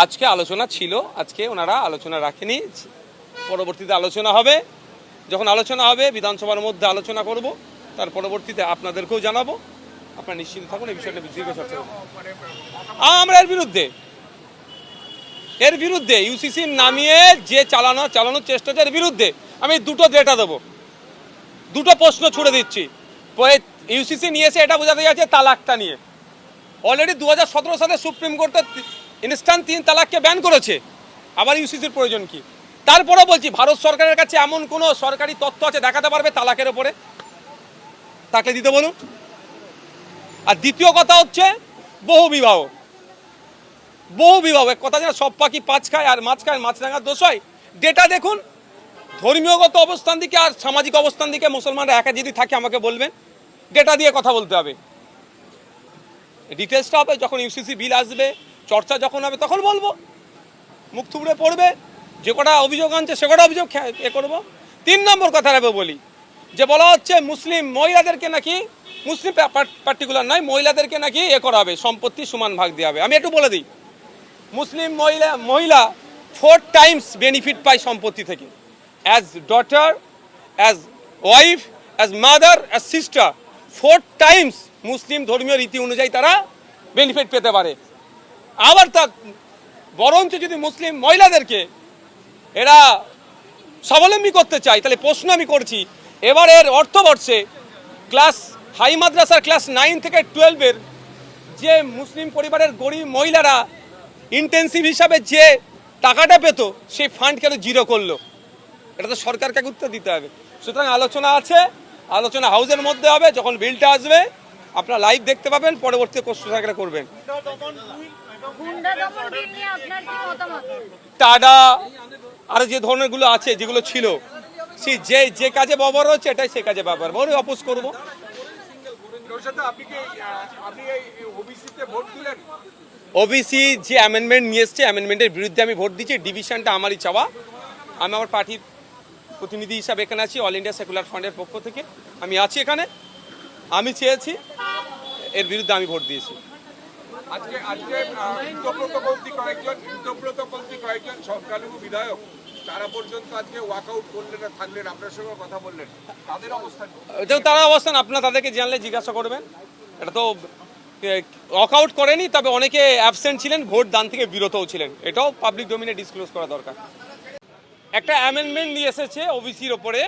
আজকে আলোচনা ছিল, আজকে ওনারা আলোচনা রাখেনি, পরবর্তীতে আলোচনা হবে। যখন আলোচনা হবে বিধানসভার মধ্যে আলোচনা করব, তার পরবর্তীতে আপনাদেরকেও জানাবো। আপনারা নিশ্চিন্ত থাকুন, এই বিষয়টা দীর্ঘ চর্চা করব। আমরা এর বিরুদ্ধে ইউসিসি নামিয়ে যে চালানোর চেষ্টা হচ্ছে, এর বিরুদ্ধে আমি দুটো ডেটা দেবো, দুটো প্রশ্ন ছুড়ে দিচ্ছি। ইউসিসি নিয়েছে এটা বোঝাতে যাচ্ছে তালাকটা নিয়ে। অলরেডি 2017 সালে সুপ্রিম কোর্টে ইনস্ট্যান্ট 3 তালাককে ব্যান করেছে, আবার ইউসিসির প্রয়োজন কি? তারপরে বলছি, ভারত সরকারের কাছে এমন কোনো সরকারি তথ্য আছে দেখাতে পারবে তালাকের ওপরে? তাকে দিতে বলুন। আর দ্বিতীয় কথা হচ্ছে বহু বিবাহ। এক কথা যেন সব পাখি পাঁচ খায় আর মাছ খায়, মাছরাঙার দোষ হয়। ডেটা দেখুন, ধর্মীয়গত অবস্থান দিকে আর সামাজিক অবস্থান দিকে মুসলমানরা একা যদি থাকে আমাকে বলবেন, ডেটা দিয়ে কথা বলতে হবে। ডিটেলসটা হবে যখন ইউসিসি বিল আসবে, চর্চা যখন হবে তখন বলবো। মুখ থুবড়ে পড়বে, যে কটা অভিযোগ আনছে সে কটা অভিযোগ করবো। 3 নম্বর কথা বলি, যে বলা হচ্ছে মুসলিম মহিলাদেরকে নাকি, মুসলিম পার্টিকুলার নয়, মহিলাদেরকে নাকি করা হবে, সম্পত্তি সমান ভাগ দেওয়া হবে। আমি একটু বলে দিই, মুসলিম মহিলা 4 টাইমস বেনিফিট পায় সম্পত্তি থেকে, as daughter, as wife, as mother, as sister. 4 times মুসলিম ধর্মীয় রীতি অনুযায়ী তারা বেনিফিট পেতে পারে। আবার তা বরঞ্চ যদি মুসলিম মহিলাদেরকে এরা স্বাবলম্বী করতে চায়, তাহলে প্রশ্ন আমি করছি, এবারের অর্থবর্ষে হাই মাদ্রাসার ক্লাস 9 থেকে 12-এর যে মুসলিম পরিবারের গরিব মহিলারা ইন্টেন্সিভ হিসাবে যে টাকাটা পেত, সেই ফান্ড কেন জিরো করলো? এটা তো সরকারকে উত্তর দিতে হবে। সুতরাং আলোচনা আছে, আলোচনা হাউসের মধ্যে হবে। যখন বিলটা আসবে আপনারা লাইভ দেখতে পাবেন, পরবর্তী প্রশ্ন থাকলে করবেন। টাডা আর যে ধরনেরগুলো আছে, যেগুলো ছিল, যে কাজে ব্যবহার হচ্ছে এটাই সে কাজে ব্যবহার, বড় অপোজ করবো। ওবিসি যে অ্যামেন্ডমেন্ট নিয়ে এসছে, অ্যামেন্ডমেন্টের বিরুদ্ধে আমি ভোট দিচ্ছি। ডিভিশনটা আমারই চাওয়া। আমি আমার পার্টির প্রতিনিধি হিসাবে এখানে আছি, অল ইন্ডিয়া সেকুলার ফ্রন্টের পক্ষ থেকে আমি আছি এখানে। আমি চেয়েছি, এর বিরুদ্ধে আমি ভোট দিয়েছি। আজকে কয়েকজন সংখ্যালঘু বিধায়ক তারা পর্যন্ত আজকে ওয়াকআউট করলেন, থাকলেন, আপনার সঙ্গে কথা বললেন, তাদের অবস্থান? তারা অবস্থান আপনারা তাদেরকে জানলে জিজ্ঞাসা করবেন। এটা তো ওয়াকআউট করেনি, তবে অনেকে অ্যাবসেন্ট ছিলেন, ভোট দান থেকে বিরতও ছিলেন। এটাও পাবলিক ডোমিনে ডিসক্লোজ করা দরকার। একটা অ্যামেন্ডমেন্ট নিয়ে এসেছে ওবিসির ওপরে,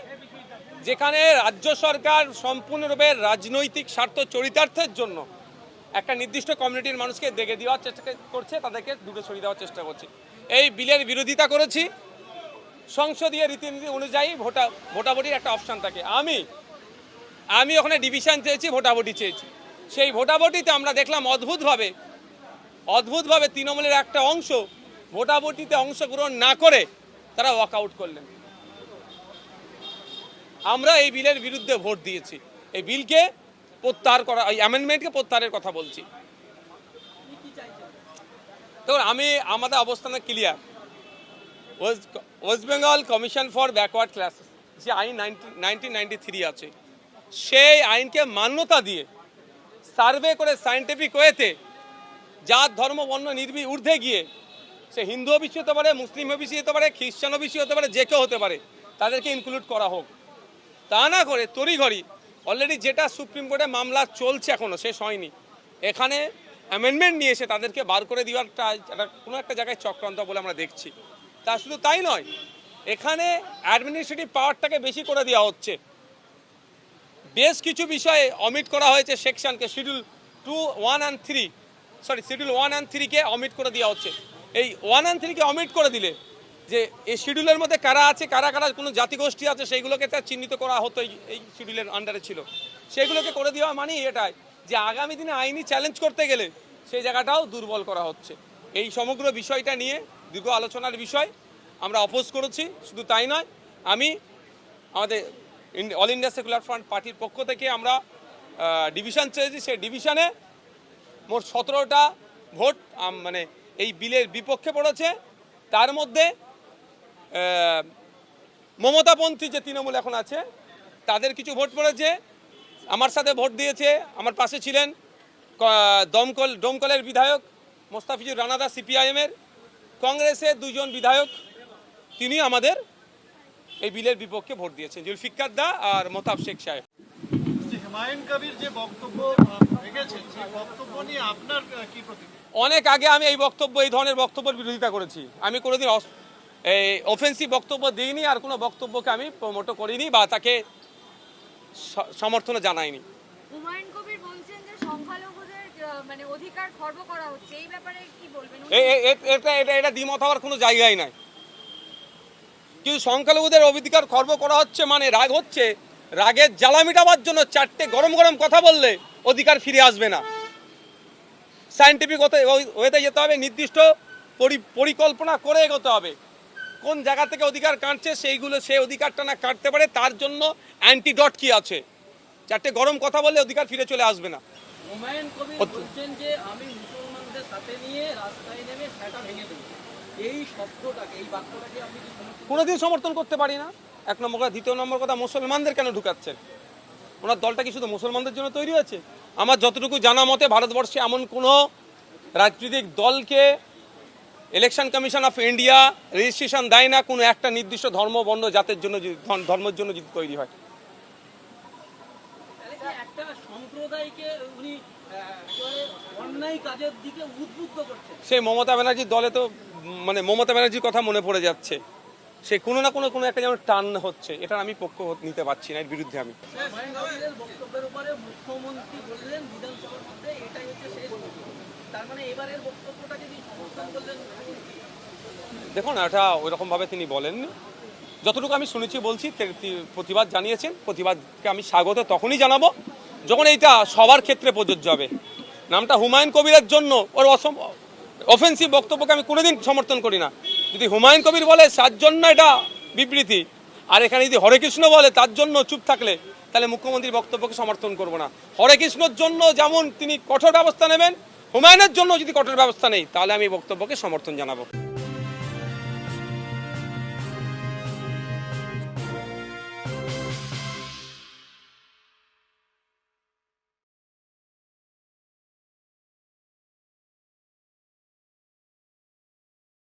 যেখানে রাজ্য সরকার সম্পূর্ণরূপে রাজনৈতিক স্বার্থ চরিতার্থের জন্য একটা নির্দিষ্ট কমিউনিটির মানুষকে দেখে দেওয়ার চেষ্টা করছে, তাদেরকে দূরে সরিয়ে দেওয়ার চেষ্টা করছে। এই বিলের বিরোধিতা করেছি। সংসদীয় রীতিনীতি অনুযায়ী ভোটাভুটির একটা অপশান থাকে। আমি ওখানে ডিভিশন চেয়েছি, ভোটাভুটি চেয়েছি। সেই ভোটাভুটিতে আমরা দেখলাম অদ্ভুতভাবে তৃণমূলের একটা অংশ ভোটাভুটিতে অংশগ্রহণ না করে তারা ওয়াকআউট করলেন। আমরা এই বিলের বিরুদ্ধে ভোট দিয়েছি। এই বিলকে প্রত্যাহার করা, এই অ্যামেন্ডমেন্টকে প্রত্যাহারের কথা বলছি। দেখুন, আমাদের অবস্থান clear. West Bengal commission for backward classes যে আইন 1993 আছে, সেই আইনকে মান্যতা দিয়ে সার্ভে করে সায়েন্টিফিক ওয়েতে জাত ধর্ম বর্ণ ঊর্ধ্বে গিয়ে, সে হিন্দু ওবিসি হতে পারে, মুসলিম ওবিসি হতে পারে, খ্রিস্টান ওবিসি হতে পারে, যে কেউ হতে পারে, তাদেরকে ইনক্লুড করা হোক। তা না করে তড়িঘড়ি অলরেডি যেটা সুপ্রিম কোর্টে মামলা চলছে, এখনও শেষ হয়নি, এখানে অ্যামেন্ডমেন্ট নিয়ে এসে তাদেরকে বার করে দেওয়ারটা কোনো একটা জায়গায় চক্রান্ত বলে আমরা দেখছি। তা শুধু তাই নয়, এখানে অ্যাডমিনিস্ট্রেটিভ পাওয়ারটাকে বেশি করে দেওয়া হচ্ছে। বেশ কিছু বিষয়ে অমিট করা হয়েছে সেকশনকে, শিডিউল 1 and 3-কে অমিট করে দেওয়া হচ্ছে। এই 1 and 3-কে অমিট করে দিলে, যে এই শিডিউলের মধ্যে কারা আছে, কারা কোনো জাতিগোষ্ঠী আছে, সেইগুলোকে তার চিহ্নিত করা হতো, এই শিডিউলের আন্ডারে ছিল, সেগুলোকে করে দেওয়া মানে এটাই যে আগামী দিনে আইনি চ্যালেঞ্জ করতে গেলে সেই জায়গাটাও দুর্বল করা হচ্ছে। এই সমগ্র বিষয়টা নিয়ে দীর্ঘ আলোচনার বিষয়, আমরা অপোজ করেছি। শুধু তাই নয়, আমাদের অল ইন্ডিয়া সেকুলার ফ্রন্ট পার্টির পক্ষ থেকে আমরা ডিভিশন চেয়েছি। সেই ডিভিশনে মোট 17টা ভোট মানে এই বিলের বিপক্ষে পড়েছে। তার মধ্যে মমতাপন্থী যে তৃণমূল এখন আছে, তাদের কিছু ভোট পড়েছে। আমার সাথে ভোট দিয়েছে, আমার পাশে ছিলেন ডোমকলের বিধায়ক মোস্তাফিজুর রানাদা সিপিআইএমের, কংগ্রেসের 2 জন বিধায়ক তিনি আমাদের এই বিলের বিপক্ষে ভোট দিয়েছেন, জুলফিকার দা আর মোতাব শেখ সাহেব। হুমায়ুন কবির যে বক্তব্য রেখেছেন সেই বক্তব্য নিয়ে আপনার কি প্রতিক্রিয়া? অনেক আগে আমি এই ধরনের বক্তব্যের বিরোধিতা করেছি। আমি কোনোদিন এই অফেন্সিভ বক্তব্য দিইনি, আর কোনো বক্তব্যকে আমি প্রমোট করিনি বা তাকে সমর্থন জানাইনি। হুমায়ুন কবির বলছেন যে সংখ্যালঘুদের মানে অধিকার খর্ব করা হচ্ছে, এই ব্যাপারে কি বলবেন? এটা দ্বিমত হওয়ার কোনো জায়গাই নাই। কিন্তু সংখ্যালঘুদের অধিকার খর্ব করা হচ্ছে মানে রাগ হচ্ছে, রাগের জ্বালা মেটাবার জন্য 4টে গরম গরম কথা বললে অধিকার ফিরে আসবে না। সায়েন্টিফিক ওয়েতে যেতে হবে, নির্দিষ্ট পরিকল্পনা করে এগোতে হবে। কোন জায়গা থেকে অধিকার কাটছে সেই অধিকারটা না কাটতে পারে, তার জন্য অ্যান্টিডট কি আছে। 4টে গরম কথা বললে অধিকার ফিরে চলে আসবে না। হুমায়ুন কবির বলছেন যে আমি মুসলমানদের সাথে নিয়ে রাস্তায় নেমে সেটা ভেঙে দেব, এই শব্দটাকে, এই বাক্যটাকে আপনি কি কোনোদিন সমর্থন করতে পারি না। 1 নম্বর কথা। 2 নম্বর কথা, মুসলমানদের কেন ঢুকাচ্ছেন? ওনার দলটা কি শুধু মুসলমানদের জন্য তৈরি হয়েছে? আমার যতটুকু জানা মতে ভারতবর্ষে এমন কোনো রাজনৈতিক দলকে election commission of India registration দেয় না কোনো একটা নির্দিষ্ট ধর্ম, বর্ণ, জাতের জন্য, ধর্মের জন্য যদি তৈরি হয়। একটা সম্প্রদায়কে উনি অন্যায় কাজের দিকে উদ্বুদ্ধ করছেন? সেই মমতা ব্যানার্জির দলে তো মানে মমতা ব্যানার্জির কথা মনে পড়ে যাচ্ছে। সে কোনো না কোনো একটা যেমন টান হচ্ছে, এটা আমি পক্ষ নিতে পারছি না, এর বিরুদ্ধে আমি। হুমায়ুন কবিরের বক্তব্যের উপরে মুখ্যমন্ত্রী বললেন বিধানসভার মধ্যে এটাই হচ্ছে শেষ বক্তব্য। তার মানে এবারের বক্তব্যটা যদি সমর্থন করলেন? দেখুন, এটা ওইরকমভাবে তিনি বলেননি। যতটুকু আমি শুনেছি বলছি, প্রতিবাদ জানিয়েছেন। প্রতিবাদকে আমি স্বাগত তখনই জানাবো যখন এইটা সবার ক্ষেত্রে প্রযোজ্য হবে। নামটা হুমায়ুন কবিরের জন্য ওর অফেন্সিভ বক্তব্যকে আমি কোনোদিন সমর্থন করি না। যদি হুমায়ুন কবির বলে তার জন্য এটা বিবৃতি, আর এখানে যদি হরে কৃষ্ণ বলে তার জন্য চুপ থাকলে, তাহলে মুখ্যমন্ত্রীর বক্তব্যকে সমর্থন করব না। হরে কৃষ্ণর জন্য যেমন তিনি কঠোর ব্যবস্থা নেবেন, হুমায়ুনের জন্য যদি কঠোর ব্যবস্থা নেই, তাহলে আমি বক্তব্যকে সমর্থন জানাবো।